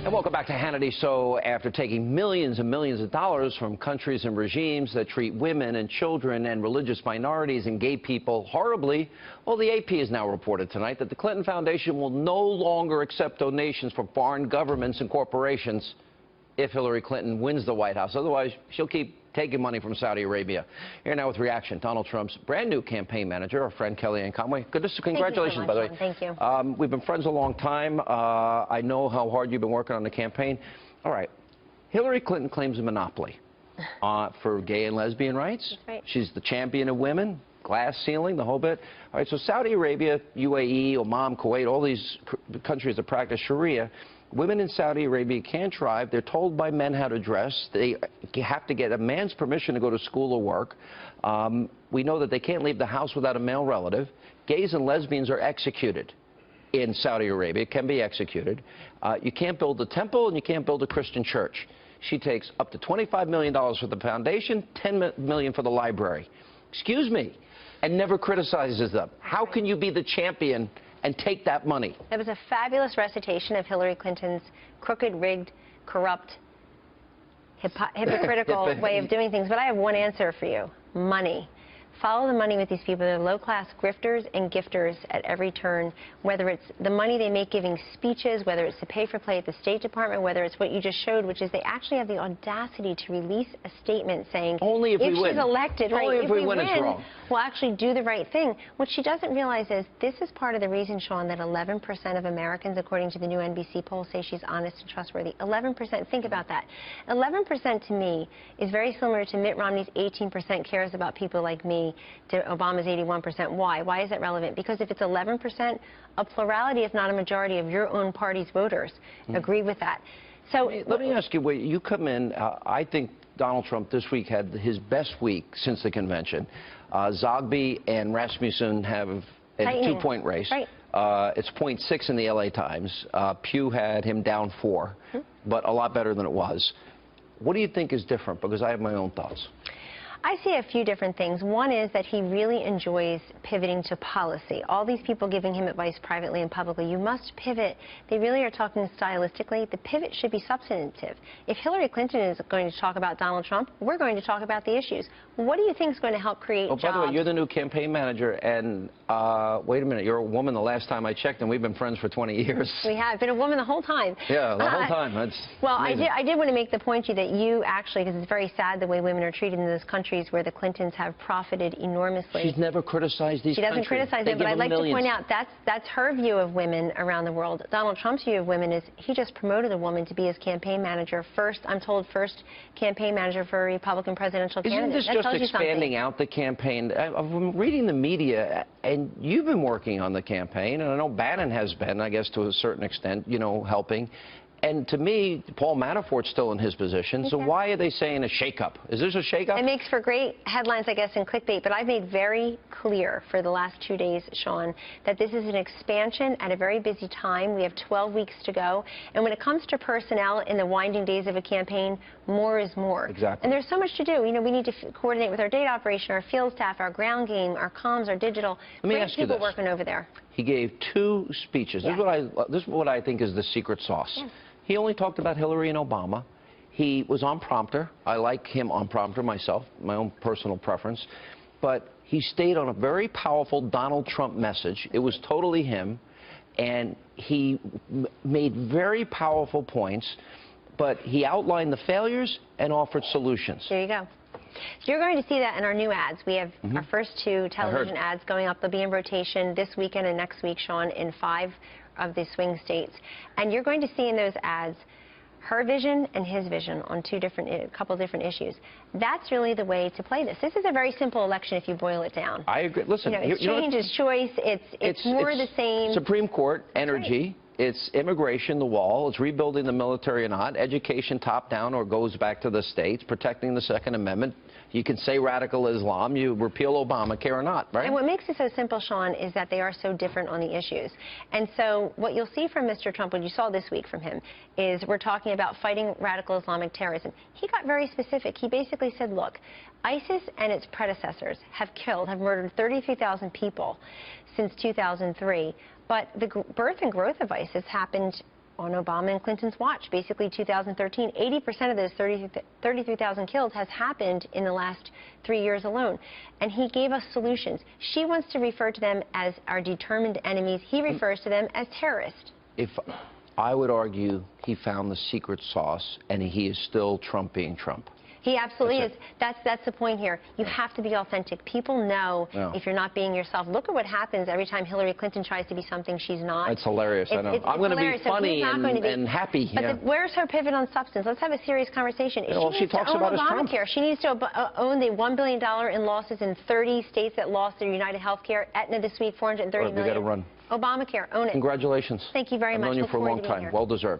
And welcome back to Hannity. So after taking millions and millions of dollars from countries and regimes that treat women and children and religious minorities and gay people horribly, well, the AP has now reported tonight that the Clinton Foundation will no longer accept donations from foreign governments and corporations if Hillary Clinton wins the White House. Otherwise, she'll keep taking money from Saudi Arabia. Here now with reaction, Donald Trump's brand new campaign manager, our friend Kellyanne Conway. Congratulations, by the way. Thank you. We've been friends a long time. I know how hard you've been working on the campaign. All right. Hillary Clinton claims a monopoly for gay and lesbian rights. That's right. She's the champion of women, glass ceiling, the whole bit. All right, so Saudi Arabia, UAE, Oman, Kuwait, all these countries that practice Sharia, women in Saudi Arabia can't drive. They're told by men how to dress. They have to get a man's permission to go to school or work. We know that they can't leave the house without a male relative. Gays and lesbians are executed in Saudi Arabia, can be executed. You can't build a temple and you can't build a Christian church. She takes up to $25 million for the foundation, $10 million for the library. Excuse me, and never criticizes them. How can you be the champion and take that money? That was a fabulous recitation of Hillary Clinton's crooked, rigged, corrupt, hypocritical way of doing things. But I have one answer for you. Money. Follow the money with these people. They're low-class grifters and gifters at every turn, whether it's the money they make giving speeches, whether it's to pay for play at the State Department, whether it's what you just showed, which is they actually have the audacity to release a statement saying, only if we win. She's elected, right? Only if we win, it's wrong. We'll actually do the right thing. What she doesn't realize is this is part of the reason, Sean, that 11% of Americans, according to the new NBC poll, say she's honest and trustworthy. 11%, think about that. 11% to me is very similar to Mitt Romney's 18% cares about people like me, to Obama's 81%. Why? Why is that relevant? Because if it's 11%, a plurality, if not a majority, of your own party's voters agree with that. So let me ask you, you come in, I think Donald Trump this week had his best week since the convention. Zogby and Rasmussen have a 2-point race. Right. It's 0.6 in the LA Times. Pew had him down 4, but a lot better than it was. What do you think is different? Because I have my own thoughts. I see a few different things. One is that he really enjoys pivoting to policy. All these people giving him advice privately and publicly, you must pivot. They really are talking stylistically. The pivot should be substantive. If Hillary Clinton is going to talk about Donald Trump, we're going to talk about the issues. What do you think is going to help create jobs? By the way, you're the new campaign manager, and wait a minute, you're a woman the last time I checked, and we've been friends for 20 years. We have been a woman the whole time. Yeah, the whole time. That's well, amazing. I did want to make the point to you that you actually, because it's very sad the way women are treated in those countries where the Clintons have profited enormously. She's never criticized these countries. She doesn't criticize them, but I'd like to point out that's her view of women around the world. Donald Trump's view of women is he just promoted a woman to be his campaign manager. First, I'm told, first campaign manager for a Republican presidential candidate. Isn't this just expanding out the campaign? I've been reading the media, and you've been working on the campaign, and I know Bannon has been, I guess, to a certain extent, you know, helping. And to me, Paul Manafort's still in his position, so why are they saying a shakeup? Is this a shakeup? It makes for great headlines, I guess, and clickbait, but I've made very clear for the last 2 days, Sean, that this is an expansion at a very busy time. We have 12 weeks to go, and when it comes to personnel in the winding days of a campaign, more is more. Exactly. And there's so much to do. You know, we need to coordinate with our data operation, our field staff, our ground game, our comms, our digital. Let me ask you this. Great people working over there. He gave 2 speeches. Yes. This is what I think is the secret sauce. Yes. He only talked about Hillary and Obama. He was on prompter. I like him on prompter myself, my own personal preference. But he stayed on a very powerful Donald Trump message. It was totally him. And he made very powerful points. But he outlined the failures and offered solutions. There you go. So you're going to see that in our new ads. We have our first 2 television ads going up. They'll be in rotation this weekend and next week, Sean, in 5 of the swing states. And you're going to see in those ads her vision and his vision on a couple different issues. That's really the way to play this. This is a very simple election if you boil it down. I agree. Listen, you know, it's change is choice. It's more the same. Supreme Court, energy. Right. It's immigration, the wall. It's rebuilding the military or not. Education, top down or goes back to the states. Protecting the Second Amendment. You can say radical Islam. You repeal Obamacare or not, right? And what makes it so simple, Sean, is that they are so different on the issues. And so what you'll see from Mr. Trump, what you saw this week from him, is we're talking about fighting radical Islamic terrorism. He got very specific. He basically said, look, ISIS and its predecessors have murdered 33,000 people since 2003. But the birth and growth of ISIS happened on Obama and Clinton's watch, basically 2013. 80% of those 33,000 kills has happened in the last 3 years alone. And he gave us solutions. She wants to refer to them as our determined enemies. He refers to them as terrorists. If I would argue he found the secret sauce, and he is still Trump being Trump. He absolutely is. That's the point here. You have to be authentic. People know if you're not being yourself. Look at what happens every time Hillary Clinton tries to be something she's not. It's hilarious. I know. I'm going to be funny and happy. But where's her pivot on substance? Let's have a serious conversation. Well, she talks about Obamacare. She needs to own the $1 billion in losses in 30 states that lost their United Healthcare. Aetna this week, $430 million. We got to run. Obamacare, own it. Congratulations. Thank you very much. I've known you for a long time. Well deserved.